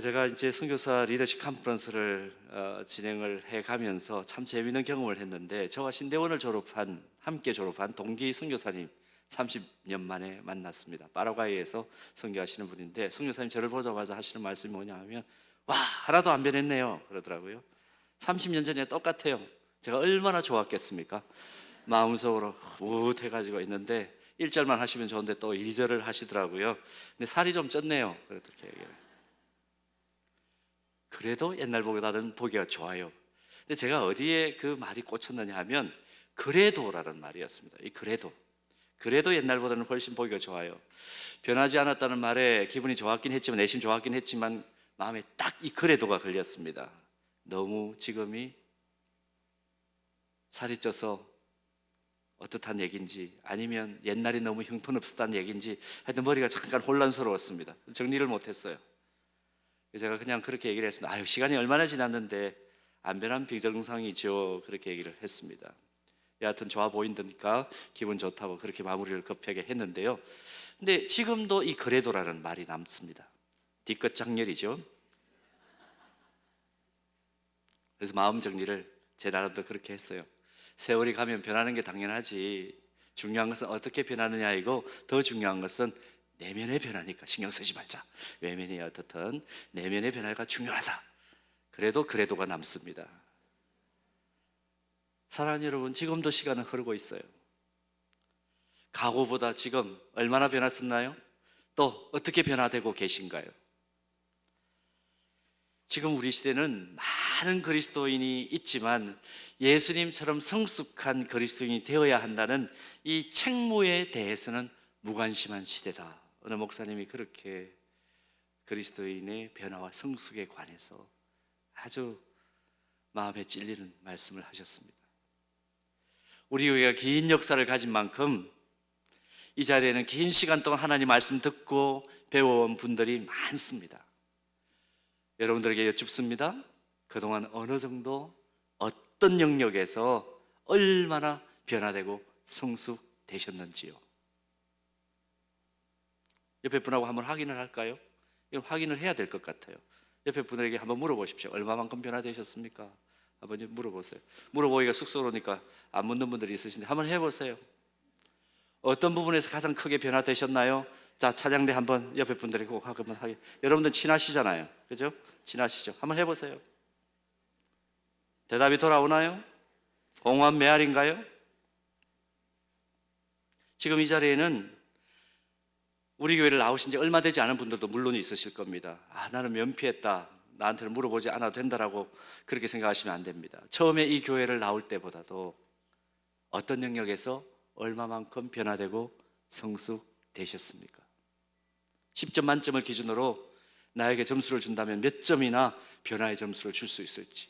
제가 이제 선교사 리더십 컨퍼런스를 진행을 해가면서 참 재미있는 경험을 했는데, 저와 신대원을 함께 졸업한 동기 선교사님 30년 만에 만났습니다. 파라과이에서 선교하시는 분인데, 선교사님 저를 보자마자 하시는 말씀이 뭐냐 하면, 와, 하나도 안 변했네요 그러더라고요. 30년 전에 똑같아요. 제가 얼마나 좋았겠습니까? 마음속으로 우웃해가지고 있는데 1절만 하시면 좋은데 또 2절을 하시더라고요. 근데 살이 좀 쪘네요. 그렇게 얘기해요. 그래도 옛날보다는 보기가 좋아요. 근데 제가 어디에 그 말이 꽂혔느냐 하면 그래도라는 말이었습니다. 이 그래도 옛날보다는 훨씬 보기가 좋아요. 변하지 않았다는 말에 기분이 좋았긴 했지만, 내심 좋았긴 했지만 마음에 딱 이 그래도가 걸렸습니다. 너무 지금이 살이 쪄서 어떻단 얘기인지, 아니면 옛날이 너무 형편없었다는 얘기인지, 하여튼 머리가 잠깐 혼란스러웠습니다. 정리를 못했어요. 제가 그냥 그렇게 얘기를 했습니다. 아유, 시간이 얼마나 지났는데 안 변한 비정상이죠. 그렇게 얘기를 했습니다. 여하튼 좋아 보인다니까 기분 좋다고 그렇게 마무리를 급하게 했는데요. 근데 지금도 이 그래도라는 말이 남습니다. 뒤끝 장렬이죠. 그래서 마음 정리를 제 나름대로 그렇게 했어요. 세월이 가면 변하는 게 당연하지, 중요한 것은 어떻게 변하느냐이고, 더 중요한 것은 내면의 변화니까 신경 쓰지 말자. 외면이 어떻든 내면의 변화가 중요하다. 그래도 그래도가 남습니다. 사랑하는 여러분, 지금도 시간은 흐르고 있어요. 과거보다 지금 얼마나 변했었나요? 또 어떻게 변화되고 계신가요? 지금 우리 시대는 많은 그리스도인이 있지만 예수님처럼 성숙한 그리스도인이 되어야 한다는 이 책무에 대해서는 무관심한 시대다. 어느 목사님이 그렇게 그리스도인의 변화와 성숙에 관해서 아주 마음에 찔리는 말씀을 하셨습니다. 우리 교회가 긴 역사를 가진 만큼 이 자리에는 긴 시간 동안 하나님 말씀 듣고 배워온 분들이 많습니다. 여러분들에게 여쭙습니다. 그동안 어느 정도 어떤 영역에서 얼마나 변화되고 성숙되셨는지요? 옆에 분하고 한번 확인을 할까요? 이건 확인을 해야 될 것 같아요. 옆에 분에게 한번 물어보십시오. 얼마만큼 변화되셨습니까? 한번 물어보세요. 물어보기가 쑥스러우니까 안 묻는 분들이 있으신데 한번 해보세요. 어떤 부분에서 가장 크게 변화되셨나요? 자, 찬양대 한번 옆에 분들이 꼭 한번 하게. 여러분들 친하시잖아요, 그죠? 친하시죠? 한번 해보세요. 대답이 돌아오나요? 공허한 메아리인가요? 지금 이 자리에는 우리 교회를 나오신 지 얼마 되지 않은 분들도 물론 있으실 겁니다. 아, 나는 면피했다, 나한테는 물어보지 않아도 된다라고 그렇게 생각하시면 안 됩니다. 처음에 이 교회를 나올 때보다도 어떤 영역에서 얼마만큼 변화되고 성숙되셨습니까? 10점 만점을 기준으로 나에게 점수를 준다면 몇 점이나 변화의 점수를 줄 수 있을지,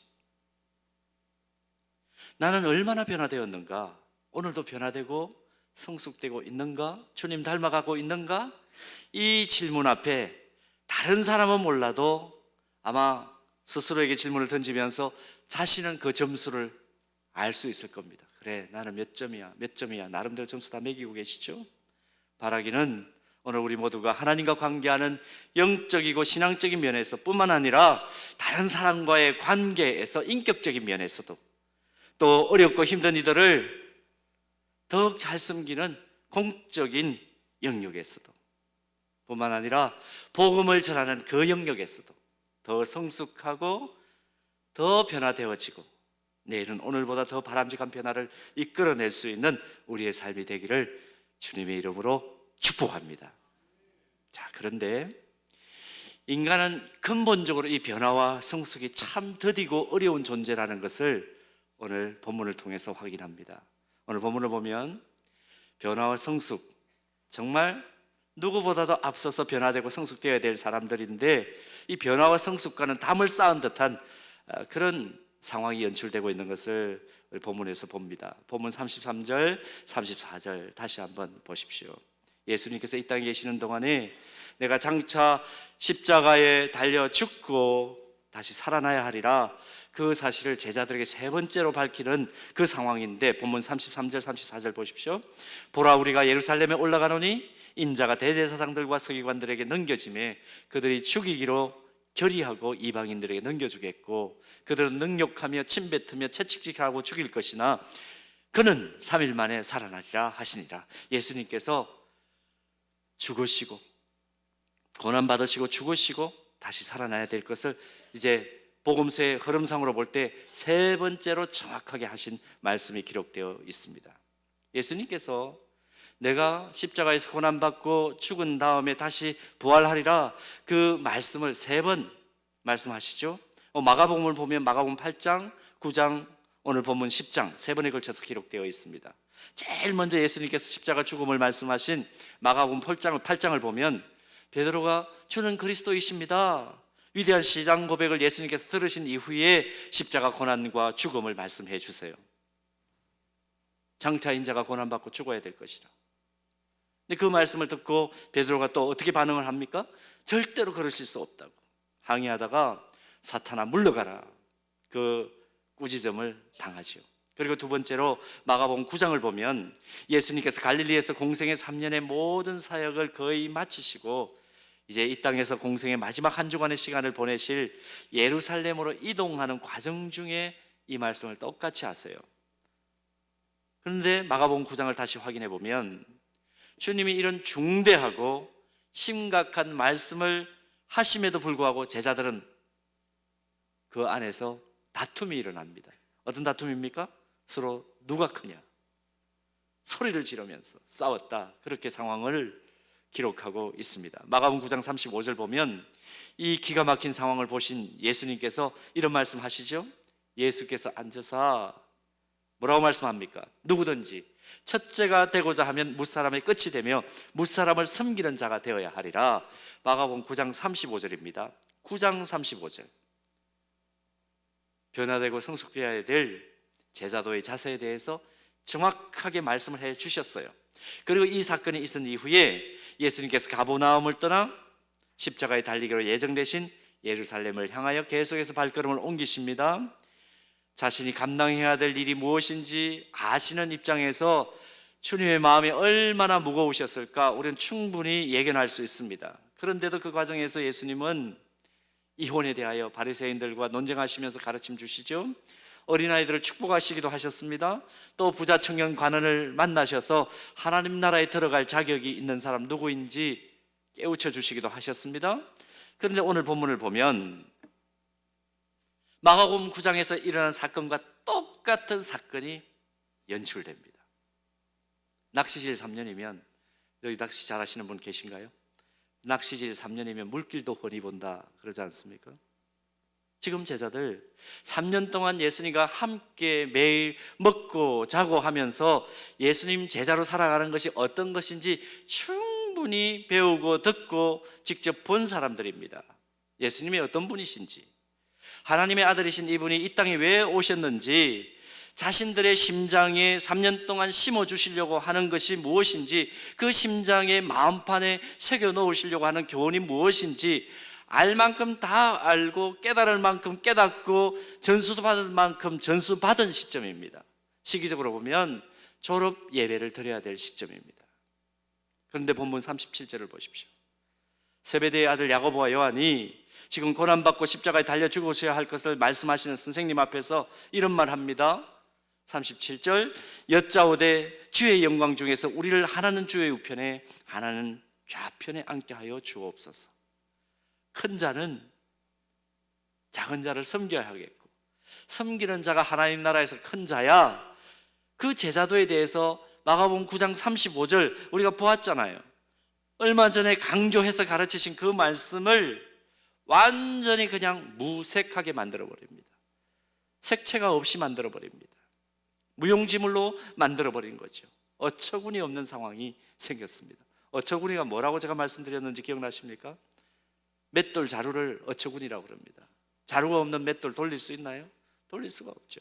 나는 얼마나 변화되었는가, 오늘도 변화되고 성숙되고 있는가, 주님 닮아가고 있는가, 이 질문 앞에 다른 사람은 몰라도 아마 스스로에게 질문을 던지면서 자신은 그 점수를 알 수 있을 겁니다. 그래, 나는 몇 점이야 나름대로 점수 다 매기고 계시죠? 바라기는 오늘 우리 모두가 하나님과 관계하는 영적이고 신앙적인 면에서 뿐만 아니라 다른 사람과의 관계에서 인격적인 면에서도, 또 어렵고 힘든 이들을 더욱 잘 섬기는 공적인 영역에서도, 뿐만 아니라 복음을 전하는 그 영역에서도 더 성숙하고 더 변화되어지고 내일은 오늘보다 더 바람직한 변화를 이끌어낼 수 있는 우리의 삶이 되기를 주님의 이름으로 축복합니다. 자, 그런데 인간은 근본적으로 이 변화와 성숙이 참 더디고 어려운 존재라는 것을 오늘 본문을 통해서 확인합니다. 오늘 본문을 보면 변화와 성숙, 정말 누구보다도 앞서서 변화되고 성숙되어야 될 사람들인데, 이 변화와 성숙과는 담을 쌓은 듯한 그런 상황이 연출되고 있는 것을 본문에서 봅니다. 본문 33절, 34절 다시 한번 보십시오. 예수님께서 이 땅에 계시는 동안에 내가 장차 십자가에 달려 죽고 다시 살아나야 하리라, 그 사실을 제자들에게 세 번째로 밝히는 그 상황인데, 본문 33절 34절 보십시오. 보라, 우리가 예루살렘에 올라가노니 인자가 대제사장들과 서기관들에게 넘겨짐에 그들이 죽이기로 결의하고 이방인들에게 넘겨주겠고 그들은 능욕하며 침뱉으며 채찍질하고 죽일 것이나 그는 3일 만에 살아나리라 하시니라. 예수님께서 죽으시고 고난받으시고 죽으시고 다시 살아나야 될 것을 이제 복음서의 흐름상으로 볼 때 세 번째로 정확하게 하신 말씀이 기록되어 있습니다. 예수님께서 내가 십자가에서 고난받고 죽은 다음에 다시 부활하리라, 그 말씀을 세 번 말씀하시죠. 마가복음을 보면 마가복음 8장, 9장, 오늘 본문 10장 세 번에 걸쳐서 기록되어 있습니다. 제일 먼저 예수님께서 십자가 죽음을 말씀하신 마가복음 8장을 보면 베드로가 주는 그리스도이십니다, 위대한 신앙 고백을 예수님께서 들으신 이후에 십자가 고난과 죽음을 말씀해 주세요. 장차 인자가 고난받고 죽어야 될 것이라. 근데 그 말씀을 듣고 베드로가 또 어떻게 반응을 합니까? 절대로 그러실 수 없다고 항의하다가 사탄아 물러가라, 그 꾸지점을 당하죠. 그리고 두 번째로 마가복음 9장을 보면 예수님께서 갈릴리에서 공생의 3년의 모든 사역을 거의 마치시고 이제 이 땅에서 공생의 마지막 한 주간의 시간을 보내실 예루살렘으로 이동하는 과정 중에 이 말씀을 똑같이 하세요. 그런데 마가복음 9장을 다시 확인해 보면 주님이 이런 중대하고 심각한 말씀을 하심에도 불구하고 제자들은 그 안에서 다툼이 일어납니다. 어떤 다툼입니까? 서로 누가 크냐 소리를 지르면서 싸웠다, 그렇게 상황을 기록하고 있습니다. 마가복음 9장 35절 보면 이 기가 막힌 상황을 보신 예수님께서 이런 말씀하시죠. 예수께서 앉아서 뭐라고 말씀합니까? 누구든지 첫째가 되고자 하면 뭇사람의 끝이 되며 뭇사람을 섬기는 자가 되어야 하리라. 마가복음 9장 35절입니다. 9장 35절. 변화되고 성숙되어야 될 제자도의 자세에 대해서 정확하게 말씀을 해 주셨어요. 그리고 이 사건이 있은 이후에 예수님께서 가버나움을 떠나 십자가에 달리기로 예정되신 예루살렘을 향하여 계속해서 발걸음을 옮기십니다. 자신이 감당해야 될 일이 무엇인지 아시는 입장에서 주님의 마음이 얼마나 무거우셨을까 우리는 충분히 예견할 수 있습니다. 그런데도 그 과정에서 예수님은 이혼에 대하여 바리새인들과 논쟁하시면서 가르침 주시죠. 어린아이들을 축복하시기도 하셨습니다. 또 부자 청년 관원을 만나셔서 하나님 나라에 들어갈 자격이 있는 사람 누구인지 깨우쳐 주시기도 하셨습니다. 그런데 오늘 본문을 보면 마가복음 9장에서 일어난 사건과 똑같은 사건이 연출됩니다. 낚시질 3년이면, 여기 낚시 잘하시는 분 계신가요? 낚시질 3년이면 물길도 훤히 본다 그러지 않습니까? 지금 제자들 3년 동안 예수님과 함께 매일 먹고 자고 하면서 예수님 제자로 살아가는 것이 어떤 것인지 충분히 배우고 듣고 직접 본 사람들입니다. 예수님이 어떤 분이신지, 하나님의 아들이신 이분이 이 땅에 왜 오셨는지, 자신들의 심장에 3년 동안 심어주시려고 하는 것이 무엇인지, 그 심장의 마음판에 새겨 놓으시려고 하는 교훈이 무엇인지 알 만큼 다 알고 깨달을 만큼 깨닫고 전수도 받을 만큼 전수 받은 시점입니다. 시기적으로 보면 졸업 예배를 드려야 될 시점입니다. 그런데 본문 37절을 보십시오. 세베대의 아들 야고보와 요한이 지금 고난받고 십자가에 달려 죽으셔야 할 것을 말씀하시는 선생님 앞에서 이런 말 합니다. 37절, 여짜오되 주의 영광 중에서 우리를 하나는 주의 우편에 하나는 좌편에 앉게 하여 주옵소서. 큰 자는 작은 자를 섬겨야 하겠고, 섬기는 자가 하나님 나라에서 큰 자야. 그 제자도에 대해서 마가복음 9장 35절 우리가 보았잖아요. 얼마 전에 강조해서 가르치신 그 말씀을 완전히 그냥 무색하게 만들어버립니다. 색채가 없이 만들어버립니다. 무용지물로 만들어버린 거죠. 어처구니 없는 상황이 생겼습니다. 어처구니가 뭐라고 제가 말씀드렸는지 기억나십니까? 맷돌 자루를 어처구니라고 그럽니다. 자루가 없는 맷돌 돌릴 수 있나요? 돌릴 수가 없죠.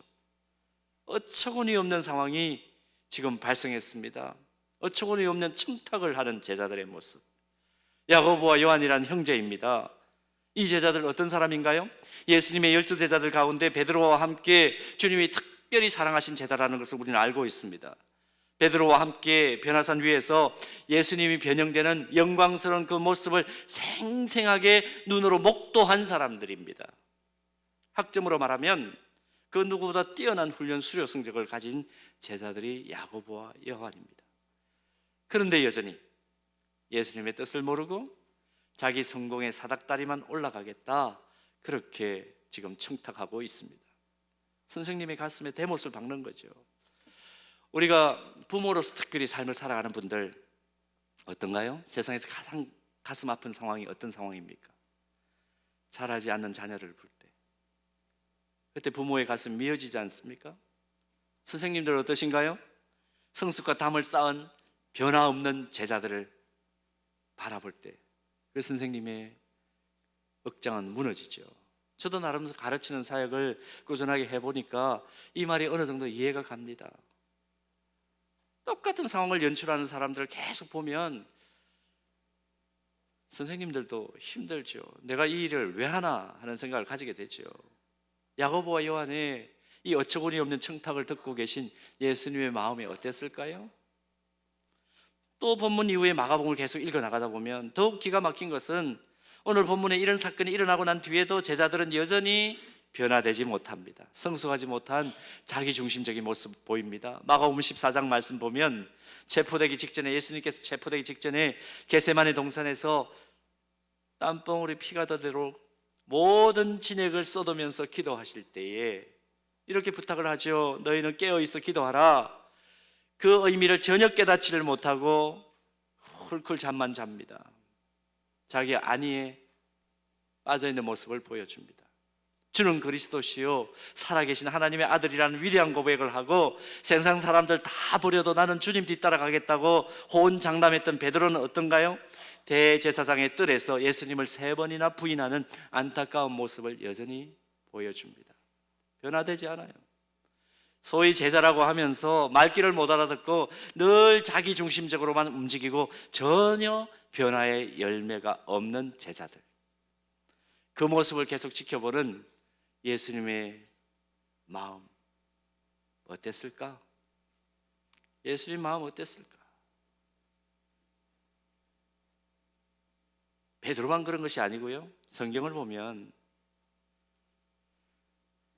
어처구니 없는 상황이 지금 발생했습니다. 어처구니 없는 청탁을 하는 제자들의 모습. 야고보와 요한이라는 형제입니다. 이 제자들 어떤 사람인가요? 예수님의 12 제자들 가운데 베드로와 함께 주님이 특별히 사랑하신 제자라는 것을 우리는 알고 있습니다. 베드로와 함께 변화산 위에서 예수님이 변형되는 영광스러운 그 모습을 생생하게 눈으로 목도한 사람들입니다. 학점으로 말하면 그 누구보다 뛰어난 훈련 수료 성적을 가진 제자들이 야고보와 요한입니다. 그런데 여전히 예수님의 뜻을 모르고 자기 성공의 사닥다리만 올라가겠다, 그렇게 지금 청탁하고 있습니다. 선생님의 가슴에 대못을 박는 거죠. 우리가 부모로서 특별히 삶을 살아가는 분들 어떤가요? 세상에서 가장 가슴 아픈 상황이 어떤 상황입니까? 자라지 않는 자녀를 볼 때, 그때 부모의 가슴 미어지지 않습니까? 선생님들 어떠신가요? 성숙과 담을 쌓은 변화없는 제자들을 바라볼 때 그 선생님의 억장은 무너지죠. 저도 나름 가르치는 사역을 꾸준하게 해보니까 이 말이 어느 정도 이해가 갑니다. 똑같은 상황을 연출하는 사람들을 계속 보면 선생님들도 힘들죠. 내가 이 일을 왜 하나 하는 생각을 가지게 되죠. 야고보와 요한의 이 어처구니 없는 청탁을 듣고 계신 예수님의 마음이 어땠을까요? 또 본문 이후에 마가복음을 계속 읽어나가다 보면 더욱 기가 막힌 것은 오늘 본문에 이런 사건이 일어나고 난 뒤에도 제자들은 여전히 변화되지 못합니다. 성숙하지 못한 자기중심적인 모습 보입니다. 마가복음 14장 말씀 보면 체포되기 직전에, 예수님께서 체포되기 직전에 겟세마네 동산에서 땀방울이 피가 더도록 모든 진액을 쏟으면서 기도하실 때에 이렇게 부탁을 하죠. 너희는 깨어있어 기도하라. 그 의미를 전혀 깨닫지를 못하고 훌훌 잠만 잡니다. 자기 안위에 빠져있는 모습을 보여줍니다. 주는 그리스도시요 살아계신 하나님의 아들이라는 위대한 고백을 하고 세상 사람들 다 버려도 나는 주님 뒤따라가겠다고 호언장담했던 베드로는 어떤가요? 대제사장의 뜰에서 예수님을 3번이나 부인하는 안타까운 모습을 여전히 보여줍니다. 변화되지 않아요. 소위 제자라고 하면서 말귀를 못 알아듣고 늘 자기중심적으로만 움직이고 전혀 변화의 열매가 없는 제자들, 그 모습을 계속 지켜보는 예수님의 마음 어땠을까? 예수님 마음 어땠을까? 베드로만 그런 것이 아니고요, 성경을 보면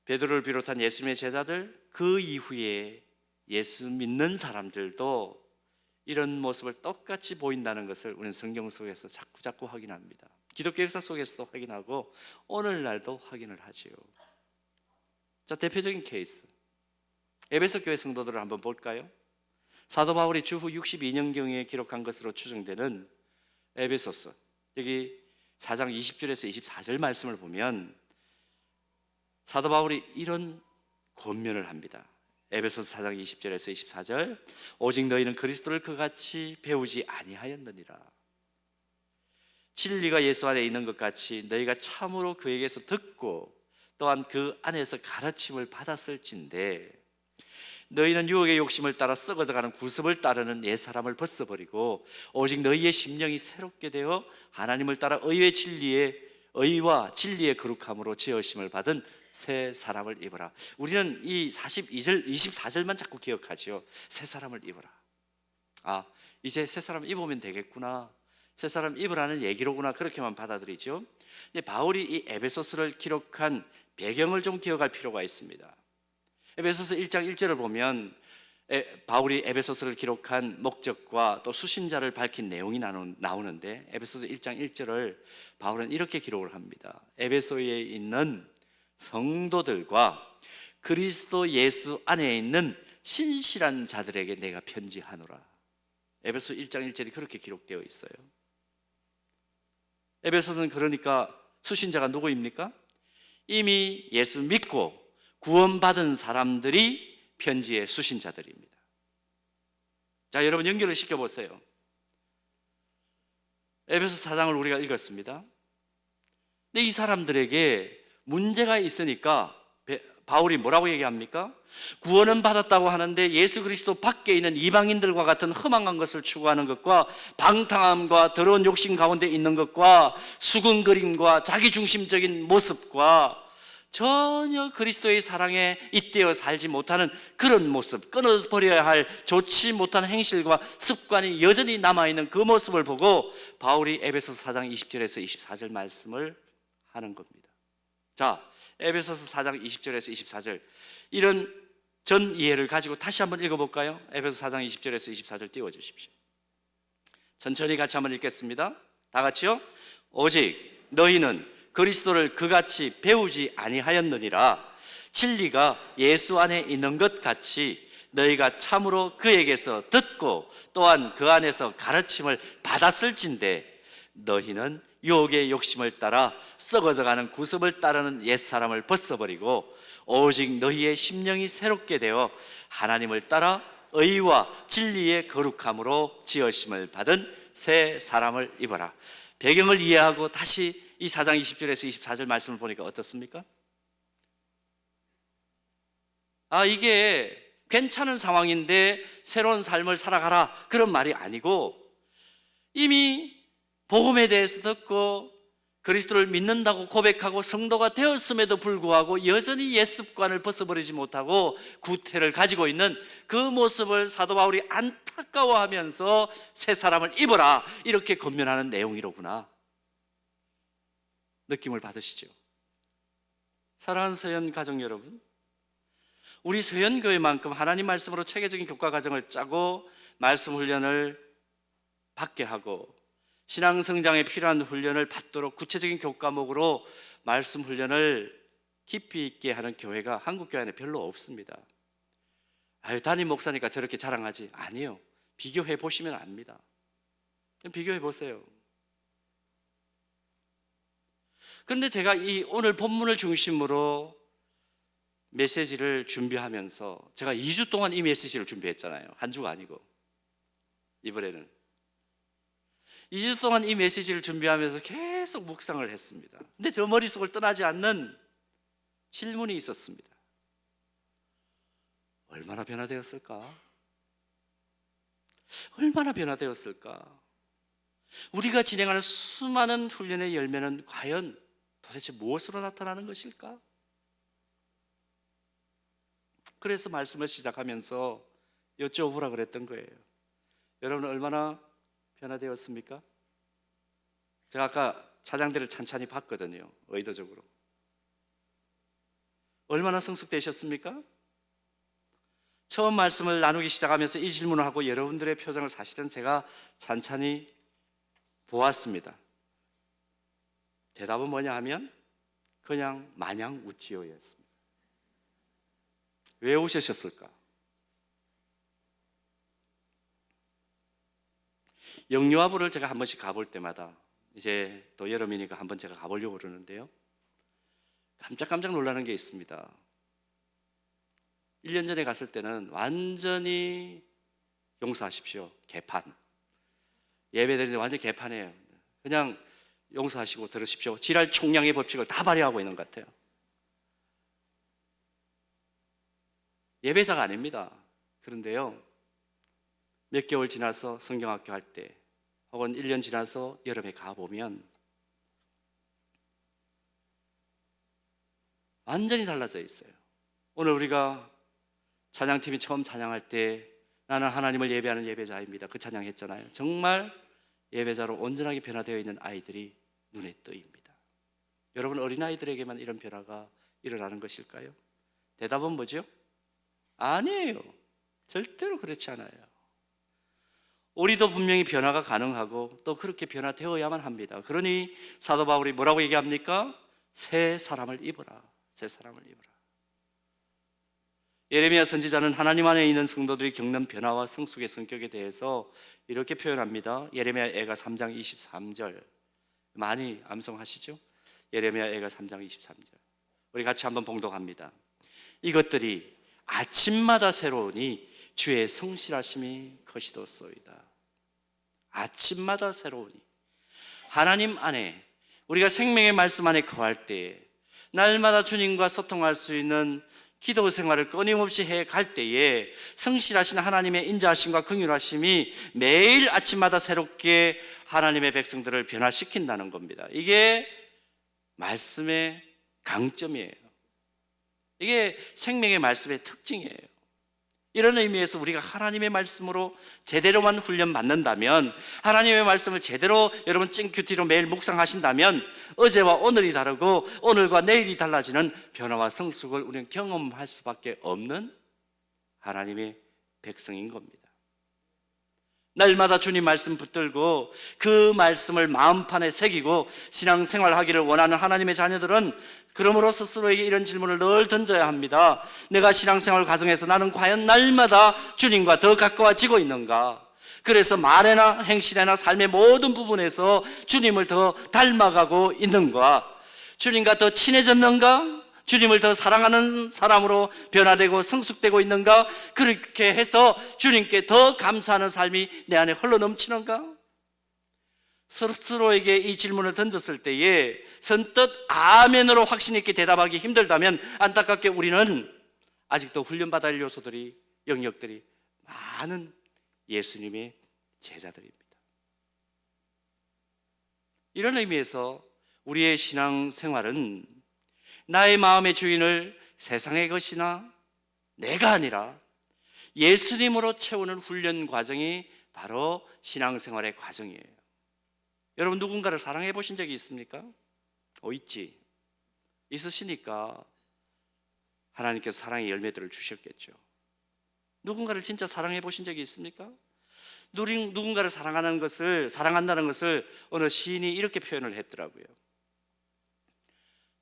베드로를 비롯한 예수님의 제자들, 그 이후에 예수 믿는 사람들도 이런 모습을 똑같이 보인다는 것을 우리는 성경 속에서 자꾸 확인합니다. 기독교 역사 속에서도 확인하고 오늘날도 확인을 하지요. 자, 대표적인 케이스, 에베소 교회 성도들을 한번 볼까요? 사도 바울이 주후 62년경에 기록한 것으로 추정되는 에베소서, 여기 4장 20절에서 24절 말씀을 보면 사도 바울이 이런 권면을 합니다. 에베소서 4장 20절에서 24절, 오직 너희는 그리스도를 그같이 배우지 아니하였느니라. 진리가 예수 안에 있는 것 같이 너희가 참으로 그에게서 듣고 또한 그 안에서 가르침을 받았을진데, 너희는 유혹의 욕심을 따라 썩어져가는 구습을 따르는 옛 사람을 벗어버리고 오직 너희의 심령이 새롭게 되어 하나님을 따라 의와 진리의 거룩함으로 지으심을 받은 새 사람을 입어라. 우리는 이 42절, 24절만 자꾸 기억하죠. 새 사람을 입어라. 아, 이제 새 사람 입으면 되겠구나, 새 사람 입으라는 얘기로구나, 그렇게만 받아들이죠. 근데 바울이 이 에베소서를 기록한 배경을 좀 기억할 필요가 있습니다. 에베소서 1장 1절을 보면 바울이 에베소서를 기록한 목적과 또 수신자를 밝힌 내용이 나오는데, 에베소서 1장 1절을 바울은 이렇게 기록을 합니다. 에베소에 있는 성도들과 그리스도 예수 안에 있는 신실한 자들에게 내가 편지하노라. 에베소 1장 1절이 그렇게 기록되어 있어요. 에베소는 그러니까 수신자가 누구입니까? 이미 예수 믿고 구원받은 사람들이 편지의 수신자들입니다. 자, 여러분 연결을 시켜보세요. 에베소 4장을 우리가 읽었습니다. 근데 이 사람들에게 문제가 있으니까 바울이 뭐라고 얘기합니까? 구원은 받았다고 하는데 예수 그리스도 밖에 있는 이방인들과 같은 허망한 것을 추구하는 것과 방탕함과 더러운 욕심 가운데 있는 것과 수근거림과 자기중심적인 모습과 전혀 그리스도의 사랑에 잇대어 살지 못하는 그런 모습, 끊어버려야 할 좋지 못한 행실과 습관이 여전히 남아있는 그 모습을 보고 바울이 에베소서 4장 20절에서 24절 말씀을 하는 겁니다. 자, 에베소서 4장 20절에서 24절, 이런 전 이해를 가지고 다시 한번 읽어볼까요? 에베소서 4장 20절에서 24절 띄워주십시오. 천천히 같이 한번 읽겠습니다. 다 같이요. 오직 너희는 그리스도를 그같이 배우지 아니하였느니라. 진리가 예수 안에 있는 것 같이 너희가 참으로 그에게서 듣고 또한 그 안에서 가르침을 받았을진데 너희는 유혹의 욕심을 따라 썩어져가는 구습을 따르는 옛사람을 벗어버리고 오직 너희의 심령이 새롭게 되어 하나님을 따라 의와 진리의 거룩함으로 지으심을 받은 새 사람을 입어라. 배경을 이해하고 다시 이 4장 20절에서 24절 말씀을 보니까 어떻습니까? 이게 괜찮은 상황인데 새로운 삶을 살아가라, 그런 말이 아니고 이미 복음에 대해서 듣고 그리스도를 믿는다고 고백하고 성도가 되었음에도 불구하고 여전히 옛 습관을 벗어버리지 못하고 구태를 가지고 있는 그 모습을 사도 바울이 안타까워하면서 새 사람을 입어라, 이렇게 권면하는 내용이로구나 느낌을 받으시죠? 사랑하는 서현 가족 여러분, 우리 서현교회만큼 하나님 말씀으로 체계적인 교과 과정을 짜고 말씀 훈련을 받게 하고 신앙 성장에 필요한 훈련을 받도록 구체적인 교과목으로 말씀 훈련을 깊이 있게 하는 교회가 한국 교회 안에 별로 없습니다. 담임 목사니까 저렇게 자랑하지. 아니요, 비교해 보시면 압니다. 비교해 보세요. 근데 제가 이 오늘 본문을 중심으로 메시지를 준비하면서 제가 2주 동안 이 메시지를 준비했잖아요. 한 주가 아니고. 이번에는 2주 동안 이 메시지를 준비하면서 계속 묵상을 했습니다. 근데 저 머릿속을 떠나지 않는 질문이 있었습니다. 얼마나 변화되었을까? 얼마나 변화되었을까? 우리가 진행하는 수많은 훈련의 열매는 과연 도대체 무엇으로 나타나는 것일까? 그래서 말씀을 시작하면서 여쭤보라 그랬던 거예요. 여러분 얼마나 변화되었습니까? 제가 아까 찬양대를 찬찬히 봤거든요. 의도적으로. 얼마나 성숙되셨습니까? 처음 말씀을 나누기 시작하면서 이 질문을 하고 여러분들의 표정을 사실은 제가 찬찬히 보았습니다. 대답은 뭐냐 하면 그냥 마냥 웃지요였습니다. 왜 웃으셨을까? 영유아부를 제가 한 번씩 가볼 때마다, 이제 또 여름이니까 한번 제가 가보려고 그러는데요, 깜짝깜짝 놀라는 게 있습니다. 1년 전에 갔을 때는 완전히 용서하십시오, 개판. 예배 드리는데 완전히 개판이에요. 그냥 용서하시고 들으십시오. 지랄 총량의 법칙을 다 발휘하고 있는 것 같아요. 예배자가 아닙니다. 그런데요, 몇 개월 지나서 성경학교 할 때 혹은 1년 지나서 여름에 가보면 완전히 달라져 있어요. 오늘 우리가 찬양팀이 처음 찬양할 때 나는 하나님을 예배하는 예배자입니다, 그 찬양했잖아요. 정말 예배자로 온전하게 변화되어 있는 아이들이 눈에 띄입니다. 여러분 어린아이들에게만 이런 변화가 일어나는 것일까요? 대답은 뭐죠? 아니에요. 절대로 그렇지 않아요. 우리도 분명히 변화가 가능하고 또 그렇게 변화되어야만 합니다. 그러니 사도 바울이 뭐라고 얘기합니까? 새 사람을 입어라. 새 사람을 입어라. 예레미야 선지자는 하나님 안에 있는 성도들이 겪는 변화와 성숙의 성격에 대해서 이렇게 표현합니다. 예레미야 애가 3장 23절 많이 암송하시죠? 예레미야 애가 3장 23절 우리 같이 한번 봉독합니다. 이것들이 아침마다 새로우니 주의 성실하심이 크시도소이다. 아침마다 새로우니, 하나님 안에 우리가 생명의 말씀 안에 거할 때에 날마다 주님과 소통할 수 있는 기도 생활을 끊임없이 해갈 때에 성실하신 하나님의 인자하심과 긍휼하심이 매일 아침마다 새롭게 하나님의 백성들을 변화시킨다는 겁니다. 이게 말씀의 강점이에요. 이게 생명의 말씀의 특징이에요. 이런 의미에서 우리가 하나님의 말씀으로 제대로만 훈련받는다면, 하나님의 말씀을 제대로 여러분 찡큐티로 매일 묵상하신다면 어제와 오늘이 다르고 오늘과 내일이 달라지는 변화와 성숙을 우리는 경험할 수밖에 없는 하나님의 백성인 겁니다. 날마다 주님 말씀 붙들고 그 말씀을 마음판에 새기고 신앙생활하기를 원하는 하나님의 자녀들은 그러므로 스스로에게 이런 질문을 늘 던져야 합니다. 내가 신앙생활 과정에서 나는 과연 날마다 주님과 더 가까워지고 있는가? 그래서 말에나 행실에나 삶의 모든 부분에서 주님을 더 닮아가고 있는가? 주님과 더 친해졌는가? 주님을 더 사랑하는 사람으로 변화되고 성숙되고 있는가? 그렇게 해서 주님께 더 감사하는 삶이 내 안에 흘러넘치는가? 스스로에게 이 질문을 던졌을 때에 선뜻 아멘으로 확신 있게 대답하기 힘들다면 안타깝게 우리는 아직도 훈련받아야 할 요소들이, 영역들이 많은 예수님의 제자들입니다. 이런 의미에서 우리의 신앙생활은 나의 마음의 주인을 세상의 것이나 내가 아니라 예수님으로 채우는 훈련 과정이 바로 신앙생활의 과정이에요. 여러분, 누군가를 사랑해 보신 적이 있습니까? 있지. 있으시니까 하나님께서 사랑의 열매들을 주셨겠죠. 누군가를 진짜 사랑해 보신 적이 있습니까? 누군가를 사랑한다는 것을 어느 시인이 이렇게 표현을 했더라고요.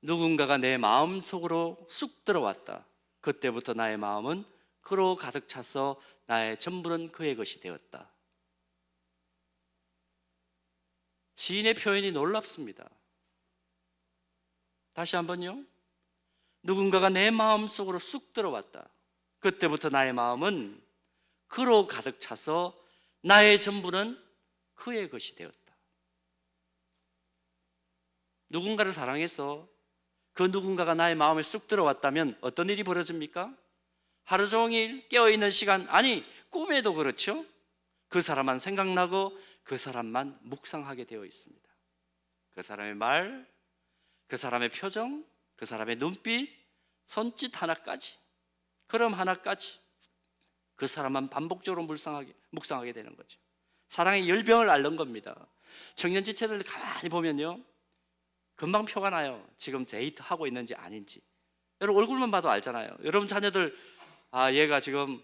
누군가가 내 마음 속으로 쑥 들어왔다. 그때부터 나의 마음은 그로 가득 차서 나의 전부는 그의 것이 되었다. 시인의 표현이 놀랍습니다. 다시 한번요. 누군가가 내 마음 속으로 쑥 들어왔다. 그때부터 나의 마음은 그로 가득 차서 나의 전부는 그의 것이 되었다. 누군가를 사랑해서 그 누군가가 나의 마음에 쑥 들어왔다면 어떤 일이 벌어집니까? 하루 종일 깨어있는 시간, 아니 꿈에도 그렇죠. 그 사람만 생각나고 그 사람만 묵상하게 되어 있습니다. 그 사람의 말, 그 사람의 표정, 그 사람의 눈빛, 손짓 하나까지, 걸음 하나까지 그 사람만 반복적으로 묵상하게 되는 거죠. 사랑의 열병을 앓는 겁니다. 청년 지체들 가만히 보면요, 금방 표가 나요. 지금 데이트하고 있는지 아닌지. 여러분 얼굴만 봐도 알잖아요. 여러분 자녀들, 얘가 지금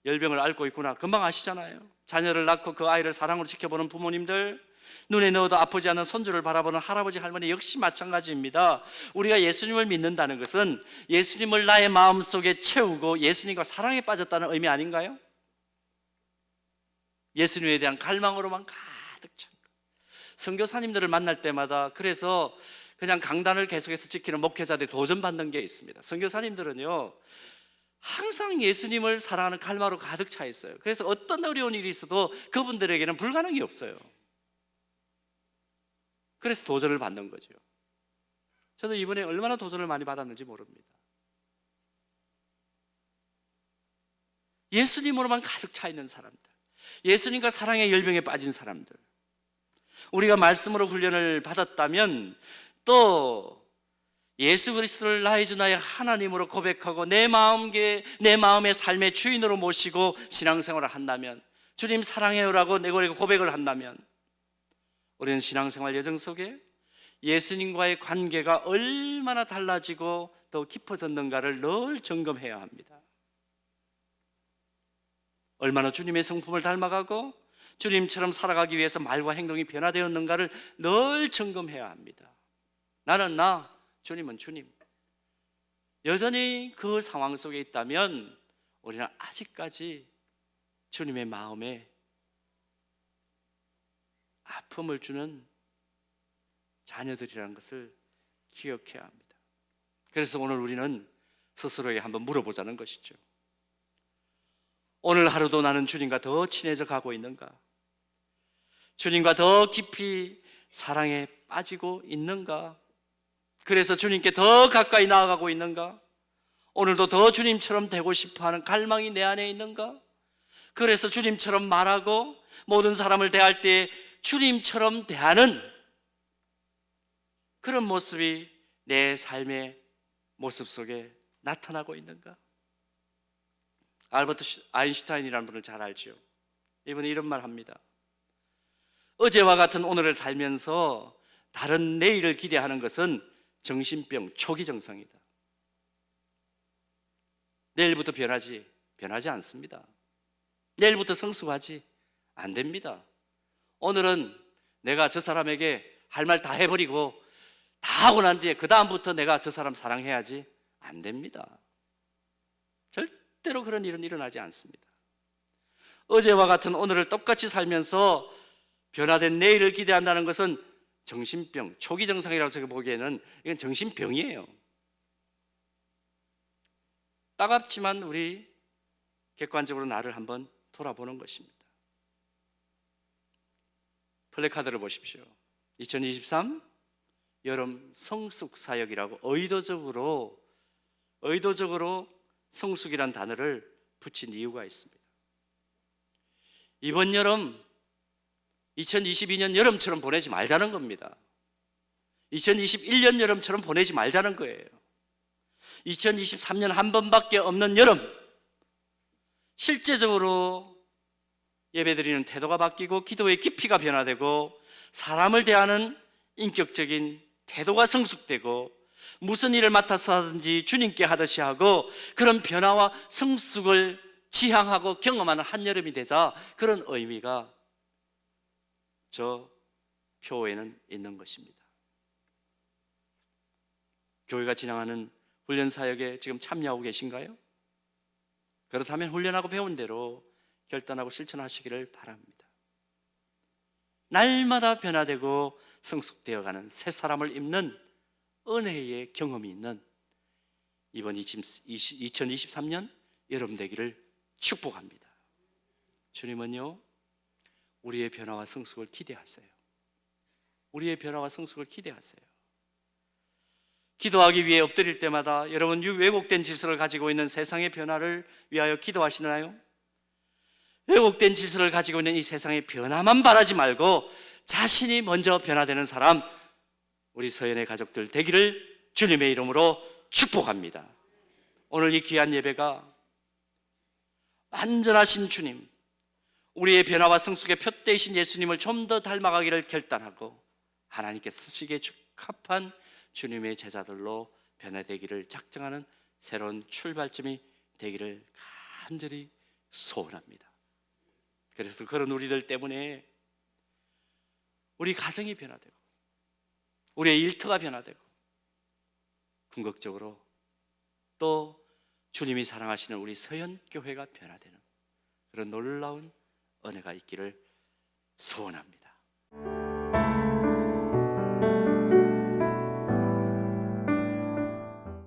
열병을 앓고 있구나, 금방 아시잖아요. 자녀를 낳고 그 아이를 사랑으로 지켜보는 부모님들, 눈에 넣어도 아프지 않은 손주를 바라보는 할아버지 할머니 역시 마찬가지입니다. 우리가 예수님을 믿는다는 것은 예수님을 나의 마음속에 채우고 예수님과 사랑에 빠졌다는 의미 아닌가요? 예수님에 대한 갈망으로만 가득 찬 것. 선교사님들을 만날 때마다 그래서 그냥 강단을 계속해서 지키는 목회자들이 도전받는 게 있습니다. 선교사님들은요 항상 예수님을 사랑하는 갈망으로 가득 차 있어요. 그래서 어떤 어려운 일이 있어도 그분들에게는 불가능이 없어요. 그래서 도전을 받는 거죠. 저도 이번에 얼마나 도전을 많이 받았는지 모릅니다. 예수님으로만 가득 차 있는 사람들, 예수님과 사랑의 열병에 빠진 사람들, 우리가 말씀으로 훈련을 받았다면 또 예수 그리스도를 나의 주 나의 하나님으로 고백하고 내 마음의 삶의 주인으로 모시고 신앙생활을 한다면, 주님 사랑해요라고 내가 고백을 한다면, 우리는 신앙생활 여정 속에 예수님과의 관계가 얼마나 달라지고 더 깊어졌는가를 늘 점검해야 합니다. 얼마나 주님의 성품을 닮아가고 주님처럼 살아가기 위해서 말과 행동이 변화되었는가를 늘 점검해야 합니다. 나는 나, 주님은 주님. 여전히 그 상황 속에 있다면 우리는 아직까지 주님의 마음에 아픔을 주는 자녀들이라는 것을 기억해야 합니다. 그래서 오늘 우리는 스스로에게 한번 물어보자는 것이죠. 오늘 하루도 나는 주님과 더 친해져 가고 있는가? 주님과 더 깊이 사랑에 빠지고 있는가? 그래서 주님께 더 가까이 나아가고 있는가? 오늘도 더 주님처럼 되고 싶어하는 갈망이 내 안에 있는가? 그래서 주님처럼 말하고 모든 사람을 대할 때 주님처럼 대하는 그런 모습이 내 삶의 모습 속에 나타나고 있는가? 알버트 아인슈타인이라는 분을 잘 알죠. 이분이 이런 말 합니다. 어제와 같은 오늘을 살면서 다른 내일을 기대하는 것은 정신병 초기 증상이다. 내일부터 변하지 않습니다. 내일부터 성숙하지 안 됩니다. 오늘은 내가 저 사람에게 할 말 다 해버리고 다 하고 난 뒤에 그 다음부터 내가 저 사람 사랑해야지 안 됩니다. 절대로 그런 일은 일어나지 않습니다. 어제와 같은 오늘을 똑같이 살면서 변화된 내일을 기대한다는 것은 정신병, 초기 증상이라고 제가 보기에는 이건 정신병이에요. 따갑지만 우리 객관적으로 나를 한번 돌아보는 것입니다. 플래카드를 보십시오. 2023 여름 성숙 사역이라고 의도적으로 성숙이란 단어를 붙인 이유가 있습니다. 이번 여름 2022년 여름처럼 보내지 말자는 겁니다. 2021년 여름처럼 보내지 말자는 거예요. 2023년 한 번밖에 없는 여름, 실제적으로 예배드리는 태도가 바뀌고 기도의 깊이가 변화되고 사람을 대하는 인격적인 태도가 성숙되고 무슨 일을 맡아서 하든지 주님께 하듯이 하고 그런 변화와 성숙을 지향하고 경험하는 한여름이 되자 그런 의미가 저 표에는 있는 것입니다. 교회가 진행하는 훈련 사역에 지금 참여하고 계신가요? 그렇다면 훈련하고 배운 대로 결단하고 실천하시기를 바랍니다. 날마다 변화되고 성숙되어가는 새 사람을 입는 은혜의 경험이 있는 이번 2023년 여름 되기를 축복합니다. 주님은요, 우리의 변화와 성숙을 기대하세요. 우리의 변화와 성숙을 기대하세요. 기도하기 위해 엎드릴 때마다 여러분 왜곡된 질서를 가지고 있는 세상의 변화를 위하여 기도하시나요? 왜곡된 질서를 가지고 있는 이 세상의 변화만 바라지 말고 자신이 먼저 변화되는 사람, 우리 서연의 가족들 되기를 주님의 이름으로 축복합니다. 오늘 이 귀한 예배가 완전하신 주님, 우리의 변화와 성숙의 표대이신 예수님을 좀 더 닮아가기를 결단하고 하나님께 쓰시기에 적합한 주님의 제자들로 변화되기를 작정하는 새로운 출발점이 되기를 간절히 소원합니다. 그래서 그런 우리들 때문에 우리 가정이 변화되고 우리의 일터가 변화되고 궁극적으로 또 주님이 사랑하시는 우리 서연교회가 변화되는 그런 놀라운 은혜가 있기를 소원합니다.